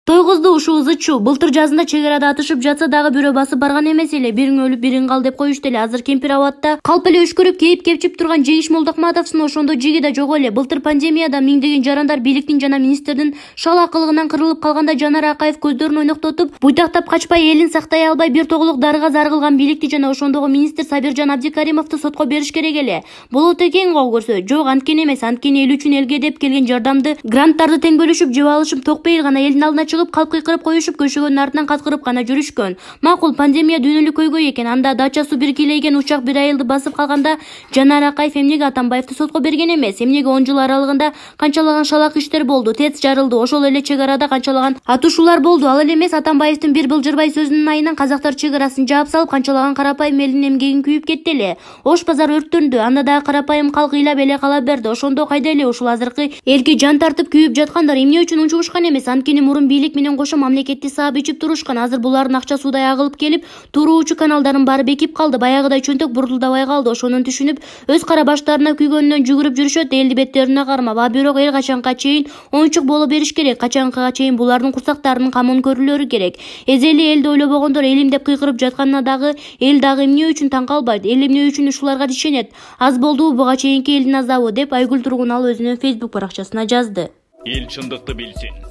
Тойгузду ушул зычу былтыр жазында чек арада атышып жатса дагы бирөө басып барган эмес эле. Бириң өлүп бириң кал деп коюшту эле. Азыр кемпир абадта калп эле өшкөрүп кээп-кепчип турган Жегиш Молдокматовдун ошондо жиги да жок эле. Былтыр пандемияда миңдеген жарандар бийликтин жана министрдин шала акылыгынан кырылып калганда Жанар Акаев көздөрүн ойноктотуп, буйтактап качпай элин сактай албай бир тоголук дарыга зар кылган бийликти жана ошондогу министр Сабиржан Абдикаримовду сотко бериш керек эле. Болот экен го көрсө. Жок, анткени эмес. Анткени эл үчүн элге деп келген жардамды, гранттарды тең бөлүшүп жеп алышып, токпейил гана элдин алдына чыгып калп кыйкырып коюшуп, көшөгөнүн артынан каткырып гана жүрүшкөн. Макул, пандемия дүйнөлүк көйгөй экен. Анда дачасы биркилейген учак бир айылды басып калганда Жанар Акаев эмнеге Атамбаевди сотко берген эмес? Эмнеге 10 жыл аралыгында канчалаган шалак иштер болду, ТЭЦ жарылды, ошол эле чек арада канчалаган атышуулар болду. Ал эле эмес, Атамбаевдин бир былжырбай сөзүнүн айынан казактар чек арасын жаап салып, канчалаган карапайым элдин эмгегин күйүп кетти эле. Ош базар өрттөндү, анда дагы карапайым калк ыйлап эле кала берди. Ошондо кайда эле ушул азыркы элге жан тартып күйүп жаткандар эмне үчүн унчугушкан эмес? Анткени мурун бийлик менен кошо мамлекетти саап ичип турушкан. Азыр булардын акча суудай агылып келип, туруучу каналдарын баары бекип калды. Баягыдай чөнтөк бурдулдабай калды. Ошонун түшүнүп, өз кара баштарына күйгөнүнөн жүгүрүп жүрүшөт, элди беттерине кармап. А бирок эл качанга чейин оңчук боло бериш керек? Качанга чейин булардын курсактарынын камын көрүлөрү керек? Эзели элди ойлобогондор элим деп кыйкырып жатканына дагы эл дагы эмне үчүн таң калбайт? Эл эмне үчүн ушуларга ишенет? Аз болду буга чейинки элдин азабы, деп Айгүл Тургунал өзүнүн Facebook баракчасына жазды. Эл чындыкты билсин.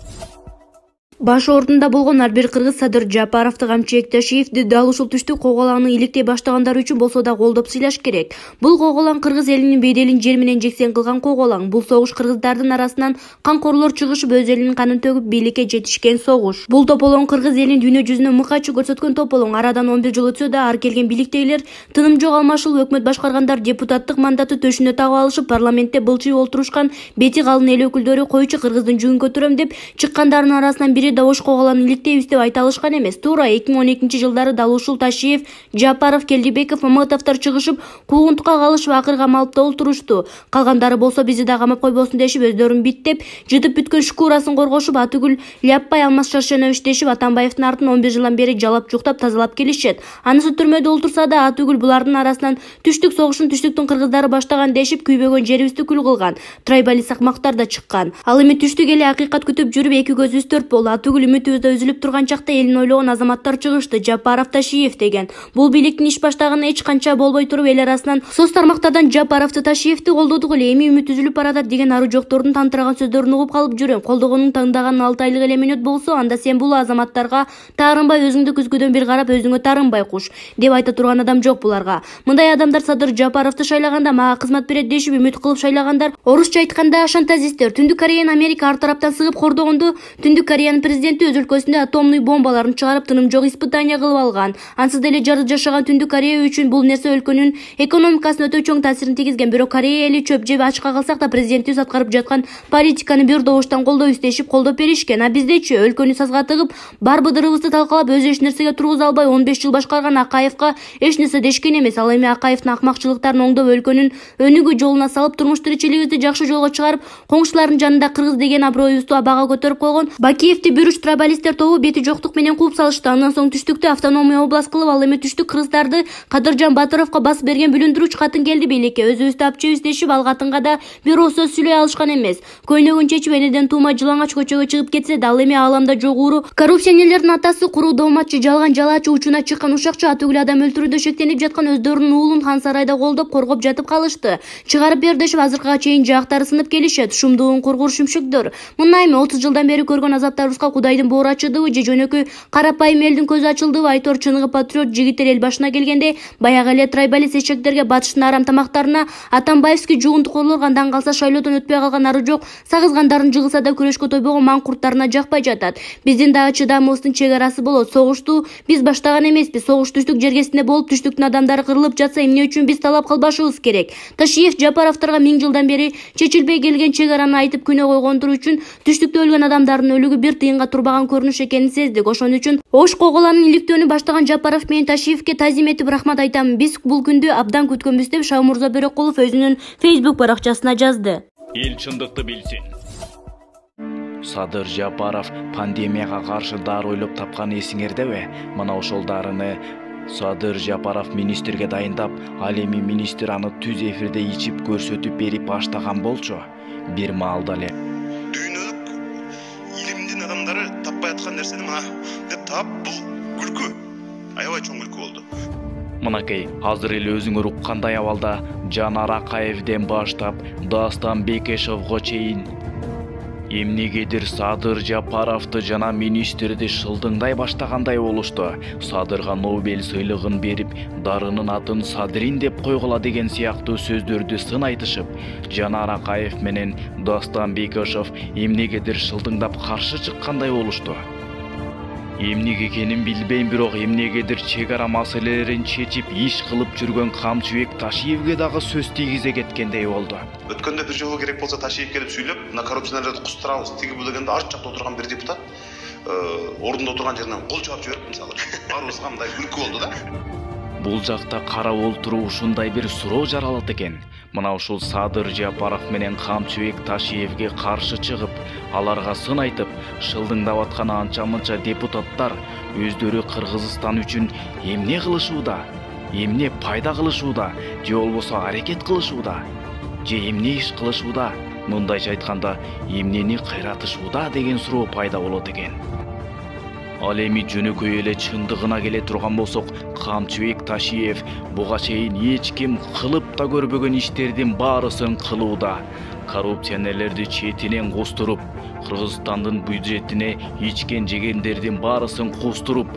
Баш ордунда болгон ар бир кыргыз Садыр Жапаровду камчы Экташиевди дал ушул түштүк коголаңды иликтей баштагандар үчүн болсо да колдоп сыйлаш керек. Бул коголаң кыргыз элинин беделин жер менен жексен кылган коголаң. Бул согуш кыргыздардын арасынан канкорлор чыгышып өз элинин канын төгүп бийликке жетишкен согуш. Бул тополоң кыргыз элин дүйнө жүзүнө мык ачуу көрсөткөн тополоң. Арадан 11 жыл өтсө да ар келген бийликтегилер тыным жок алмашыл өкмөт башкаргандар депутаттык мандатты төшүнө тагып алышып, парламентте былчыйып олтурушкан бети калын эл өкүлдөрү койчу кыргыздын жүгүн көтөрөм деп чыккандардын арасынан бири да Ош коголаны иликтейбиз деп айта алышкан эмес. Туура 2012-жылдары дал ушул Ташиев, Жапаров, Келдибеков, Мамытовдор чыгышып, куугунтукка калышып, акырга малыпта олтурушту. Калгандары болсо бизди да камап койбосун дешип, өздөрүн биттеп, жытып бүткөн шкурасын коргошуп, Атүгүл Ляппай, Алмаз Шаршенович дешип, Атамбаевдин артын 11 жылдан бери жалап жуктап тазалап келишет. Анысы түрмөдө олтурса да, Атүгүл булардын арасынан түштүк согушун түштүктүн кыргыздары баштаган дешип, күйбөгөн жерибизди күл кылган. Трайбалист акмактар да чыккан. Ал эми түштүк эли акыйкат күтүп жүрүп, эки көзүбүз төрт болду. Атүгүл үмүтүбүздө үзүлүп турган чакта элин ойлогон азаматтар чыгышты. Жапаров, Ташиев деген. Бул бийликтин иш баштаганы эч канча болбой туруп, эл арасынан соц тармактардан Жапаровду, Ташиевди колдодук эле. Эми үмүт үзүлүп баратат деген ары жоктордун тантыраган сөздөрүн угуп калып жүрөм. Колдогонуң таңдаган 6 айлык эле мүнөт болсо, анда сен бул азаматтарга таарынбай, өзүңдү күзгүдөн бир карап, өзүңө таарынбай куш деп айта турган адам жок буларга. Мындай адамдар Садыр Жапаровду шайлаганда мага кызмат берет дешип үмүт кылып шайлагандар. Орусча айтканда шантазисттер. Түндүк Кореяны Америка ар тараптан сыгып кордогонду, Түндүк Кореянын президенти өз өлкөсүндө атомный бомбаларын чыгарып, тыным жок испытания кылып алган. Ансыз деле жашаган Түндүк Корея үчүн бул нерсе өлкөнүн экономикасына өтө чоң таасирин тийгизген. Бирок Корея эли чөп жеп ачка калсак да президентибиз аткарып жаткан политиканы бир добуштан колдойбуз дешип колдоп беришкен. А биздечи өлкөнү сазга тыгып, бар быдырыбызды талкалап, өзү эч нерсеге тургуза албай 15 жыл башкарган Акаевга эч нерсе дешкен эмес. Ал эми Акаевдин акмакчылыктарын оңдоп, өлкөнүн өнүгүү жолуна салып, турмуш тиричилигибизди жакшы жолго чыгарып, коңшулардын жанында кыргыз деген аброюбузду абага көтөрүп койгон Бакиевди бирүч трабалисттер тобу бети жоктук менен кууп салышты. Андан соң түштүктү автономия область кылып, ал эми түштүк кыргыздарды Кадыржан Батыровго басып берген бүлүндүрүүчү катын келди бийликке. Өзүбүздү апчыбыз дешип, ал катынга да бир ооз сөз сүйлөй алышкан эмес. Көйнөгүн чечип, энеден туумай жылаңач көчөгө чыгып кетсе да, ал эми ааламда жок ууру коррупционерлердин атасы, куруу дооматчы, жалган жалаачы, учуна чыккан ушакчы Атүгүл адам өлтүрүүдө шектенип жаткан өздөрүнүн уулун Хан сарайда колдоп, коргоп жатып калышты. Чыгарып бер дешип, азыркыга чейин жаактары сынып келишет. Шумдугун кургур шүмшүктөр. Мына эми 30 жылдан бери көргөн азаптарыбызга Кудайдын боору ачылдыбы же жөнөкөй карапайым элдин көзү ачылдыбы? Айтор чыныгы патриот жигиттер эл башына келгенде баягы эле трайбалист эчектерге, батыштын арам тамактарына, Атамбаевский жугунтукорлор кандан калса шайлоодон өтпөй калган ары жок, сагызгандарын жыгылса да күрөшкө тойбогон маңкурттарына жакпай жатат. Биздин дагы чыдамыбыздын чек арасы болот. Согушту биз баштаган эмеспиз. Согуш түштүк жергесинде болуп, түштүктүн адамдары кырылып жатса, эмне үчүн биз талап кылбашыбыз керек? Ташиев, Жапаровторго 1000 жылдан бери чечилбей келген чек араны айтып күнөө койгондор үчүн түштүктө өлгөн адамдардын өлүгү бир тыйынга турбаган көрүнүш экенин сездик. Ошон үчүн Ош коголанын иликтөөнү баштаган Жапаров менен Ташиевке тазим этип рахмат айтам. Биз бул күндү абдан күткөнбүз деп Шаумурза Бөрөккулов өзүнүн Facebook баракчасына жазды. Эл чындыкты билсин. Садыр Жапаров пандемияга каршы дары ойлоп тапкан эсиңердеби? Мына ошол дарыны Садыр Жапаров министрге дайындап, ал эми министр аны түз эфирде ичип көрсөтүп берип баштаган болчу. Бир маалда эле дүйнөлүк илимдин адамдары таппай айткан нерсени мына деп таап, бул күлкү. Аябай чоң күлкү болду. Мынакей, азыр эле өзүңөр уккандай абалда Жанар Акаевден баштап Дастан Бекешовго чейин эмнегедир Садыр Жапаровду жана министрди шылдыңдай баштагандай болушту. Садырга Нобель сыйлыгын берип, дарынын атын Садрин деп койгула деген сыяктуу сөздөрдү сын айтышып, Жанар Акаев менен Дастан Бекешов эмнегедир шылдыңдап каршы чыккандай болушту. Эмнеге экенин билбейм, бирок эмнегедир чек ара маселелерин чечип иш кылып жүргөн Камчыбек Ташиевге дагы сөз тийгизе кеткендей болду. Өткөндө бир жолу керек болсо Ташиев келип сүйлөп, мына коррупционерлерди кустурабыз, тиги бул дегенде арт жакта отурган бир депутат ордунда отурган жеринен кол чаап жиберип, мисалы, баарыбызга мындай күлкү болду да. Бул жакта карап олтуруу ушундай бир суроо жаралат экен. Мына ушул Садыр Жапаров менен Камчыбек Ташиевге каршы чыгып, аларга сын айтып, шылдыңдап аткан анча-мынча депутаттар өздөрү Кыргызстан үчүн эмне кылышууда, эмне пайда кылышууда, же болбосо аракет кылышууда, же эмне иш кылышууда, мындайча айтканда, эмнени кыйратышууда деген суроо пайда болот экен. Ал эми жөнөкөй эле чындыгына келе турган болсок, Камчыбек Ташиев буга чейин эч ким кылып да көрбөгөн иштердин баарысын кылууда. Коррупционерлерди четинен кустуруп, Кыргызстандын бюджетине ичкен жегендердин баарысын кустуруп,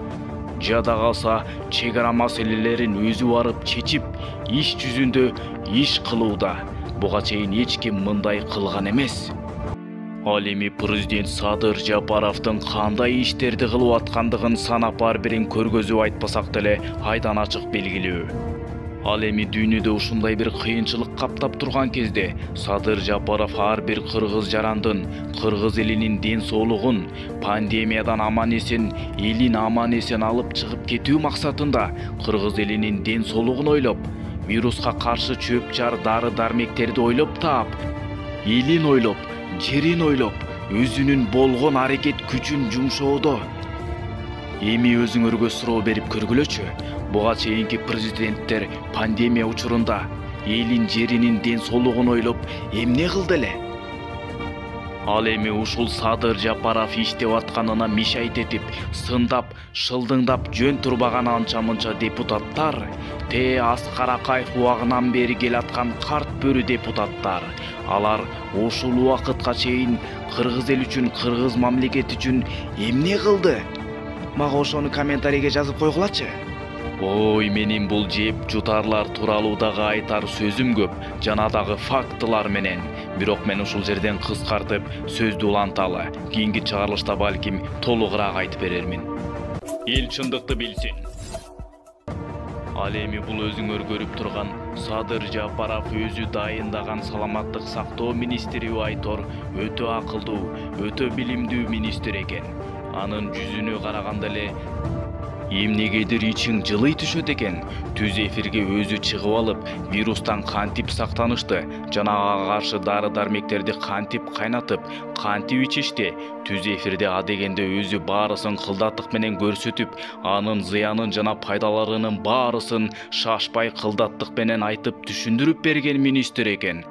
жада калса чек ара маселелерин өзү барып чечип, иш жүзүндө иш кылууда. Буга чейин эч ким мындай кылган эмес. Ал эми президент Садыр Жапаровдун кандай иштерди кылып аткандыгын санап ар бирин көргөзүп айтпасак деле айдан ачык белгилүү. Ал эми дүйнөдө ушундай бир кыйынчылык каптап турган кезде Садыр Жапаров ар бир кыргыз жарандын, кыргыз элинин ден соолугун, пандемиядан аман-эсен, элин аман-эсен алып чыгып кетүү максатында кыргыз элинин ден соолугун ойлоп, вируска каршы чөп-чар дары-дармектерди ойлоп таап, элин ойлоп, жерин ойлоп, өзүнүн болгон аракет күчүн жумшоодо. Эми өзүңөргө суроо берип көргүлөчү. Буга чейинки президенттер пандемия учурунда элин жеринин ден соолугун ойлоп эмне кылды эле? Ал эми ушул Садыр Жапаров иштеп атканына мишайт этип, сындап, шылдыңдап жөн турбаган анча-мынча депутаттар, Аскар Акаев убагынан бери келаткан карт бөрү депутаттар. Алар ушул убакытка чейин кыргыз эл үчүн, кыргыз мамлекети үчүн эмне кылды? Мага ошону комментарийге жазып койгулачы. Ой, менин бул жеп жутарлар тууралуу дагы айтар сөзүм көп, жана дагы фактылар менен. Бирок мен ушул жерден кыскартып сөздү уланталы. Кийинки чыгарылышта балким толугураак айтып берермин. Эл чындыкты билсин. Ал эми бул өзүңөр көрүп турган Садыр Жапаров өзү дайындаган саламаттык сактоо министри Айтор өтө акылдуу, өтө билимдүү министр экен. Анын жүзүнө караганда эле эмнегедир ичиң жылый түшөт экен. Түз эфирге өзү чыгып алып, вирустан кантип сактанышты, жана ага каршы дары-дармектерди кантип кайнатып, кантип ичишти. Түз эфирде адегенде өзү баарысын кылдаттык менен көрсөтүп, анын зыянын жана пайдаларынын баарысын шашпай кылдаттык менен айтып түшүндүрүп берген министр экен.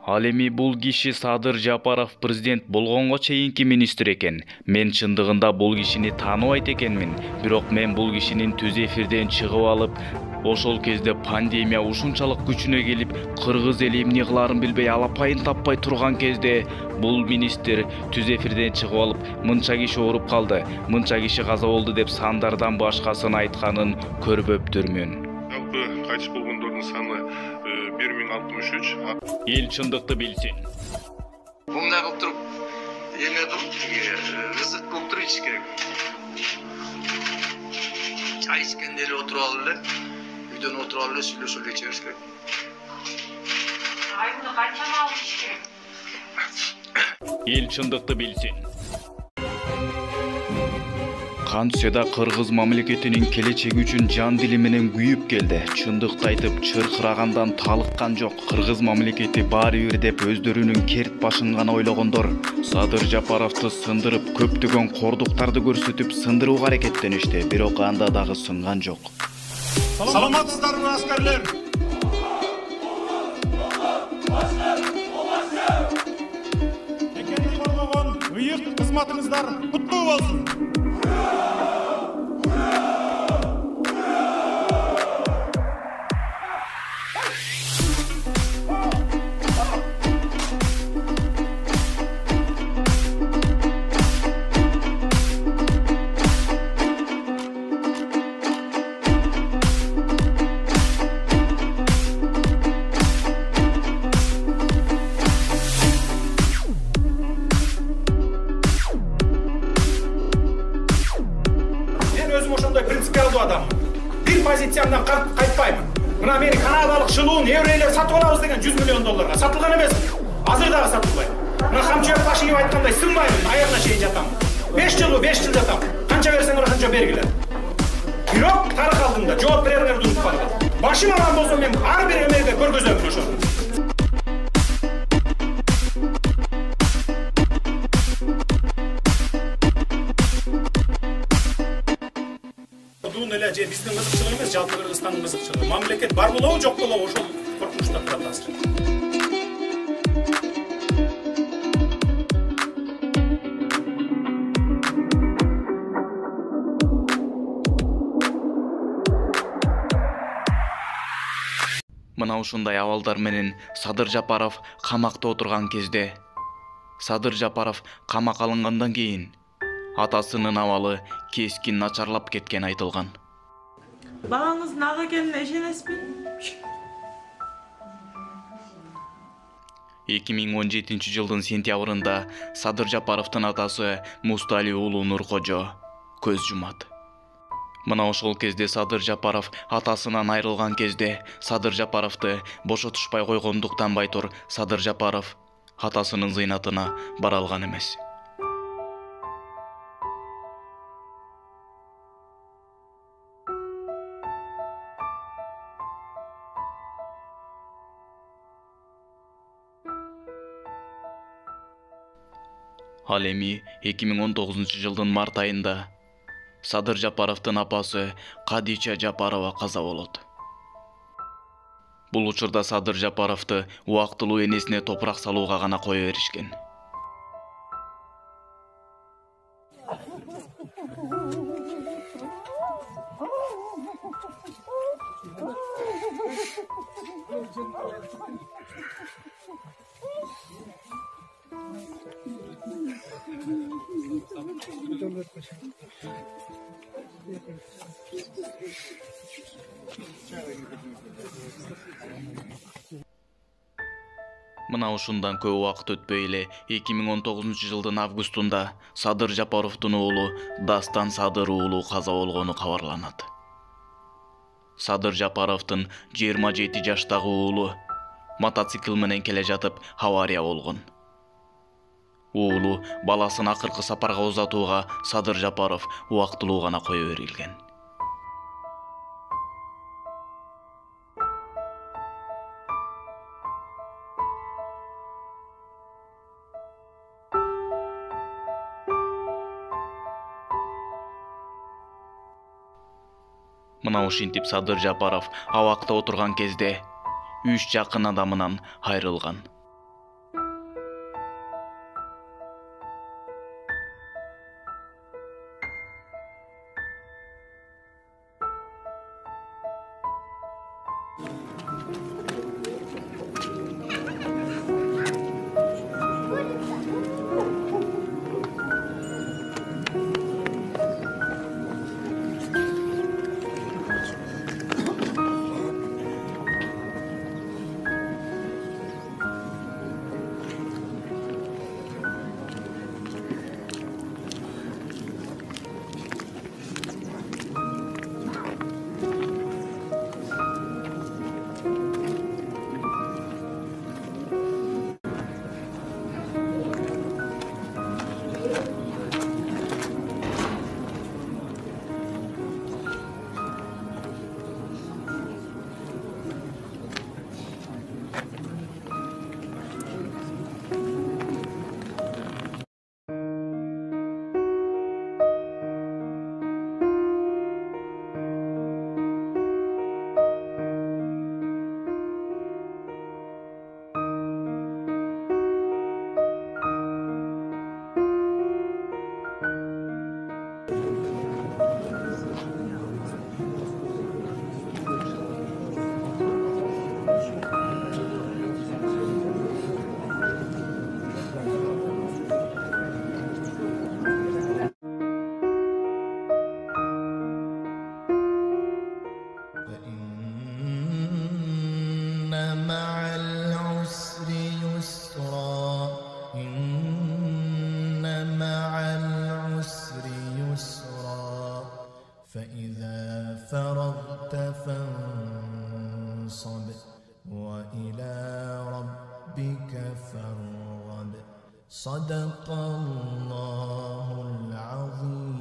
Ал эми бул киши Садыр Жапаров президент болгонго чейинки министр экен. Мен чындыгында бул кишини тааныбайт экенмин. Бирок мен бул кишинин түз эфирден чыгып алып, ошол кезде пандемия ушунчалык күчүнө келип, кыргыз эли эмне кыларын билбей алапайын таппай турган кезде бул министр түз эфирден чыгып алып, мынча киши ооруп калды, мынча киши каза болду деп сандардан башкасын айтканын көрбөптүрмүн. Жалпы кайтыш болгондордун саны 1063. Эл чындыкты билсин. Мындай кылып туруп, эме кылып, ызык кылып туруп ичиш керек. Чай ичкенде эле отуруп алып эле, үйдөн отуруп алып эле сүйлөшүп эле ичебиз керек. Айында канча мал ичиш керек? Эл чындыкты билсин. Кантсе да кыргыз мамлекетинин келечеги үчүн жан дили менен күйүп келди. Чындыкты айтып чыркырагандан талыккан жок. Кыргыз мамлекети баары бир деп өздөрүнүн керт башын гана ойлогондор Садыр Жапаровду сындырып, көптөгөн кордуктарды көрсөтүп сындырууга аракеттеништи. Бирок анда дагы сынган жок. Саламатсыздарбы аскерлер? бийик кызматыңыздар куттуу болсун. Өзім ошондай принципиалдуу адаммын. Бир позициямдан кайтпаймын. Мына мен канадалык жылуун еврейлер сатып алабыз деген $100 миллион сатылган эмес. Азыр дагы сатылбайт. Мына Камчыбек Башиев айткандай сынбаймын, аягына чейин жатам. 5 жыл жатам. Канча берсеңер ошончо бергиле. Бирок тарых алдында жооп берериңерди унутпаңдар. Башым аман болсо мен ар бир эмеге көргөзөм ошону. Эле же биздин кызыкчылык эмес, жалпы Кыргызстандын кызыкчылыгы. Мамлекет бар болобу, жок болобу, ошол коркунучта турат азыр. Мына ушундай абалдар менен Садыр Жапаров камакта отурган кезде Садыр Жапаров камак алынгандан кийин атасынын абалы кескин начарлап кеткени айтылган. Балаңыздын ага экенине ишенесизби? 2017 жылдын сентябрында Садыр Жапаровдун атасы Мустали уулу Нуркожо көз жумат. Мына ошол кезде Садыр Жапаров атасынан айрылган кезде Садыр Жапаровду бошотушпай койгондуктан байтур Садыр Жапаров атасынын зыйнатына бара алган эмес. Ал эми 2019 жылдын март айында Садыр Жапаровдун апасы Кадича Жапарова каза болот. Бул учурда Садыр Жапаровду убактылуу энесине топурак салууга гана кое беришкен. Мына ушундан көп убакыт өтпөй эле 2019 жылдын августунда Садыр Жапаровдун уулу Дастан Садыр уулу каза болгону кабарланат. Садыр Жапаровдун 27 жаштагы уулу мотоцикл менен келе жатып авария болгон. Уулу баласын акыркы сапарга узатууга Садыр Жапаров убактылуу гана кое берилген. Мына ушинтип Садыр Жапаров абакта отурган кезде 3 жакын адамынан айрылган. صدق الله العظيم.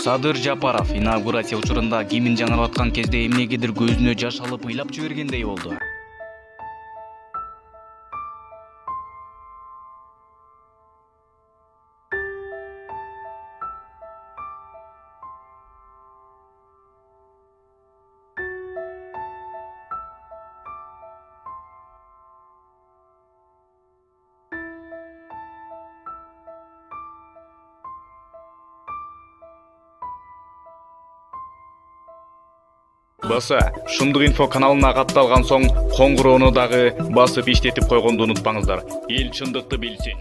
Садыр Жапаров инаугурация учурунда кимин жаңалап аткан кезде эмнегедир көзүнө жаш алып ыйлап жибергендей болду. Баса, Шындык инфо каналына катталган соң коңгуроону дагы басып иштетип койгонду унутпаңыздар. Эл чындыкты билсин.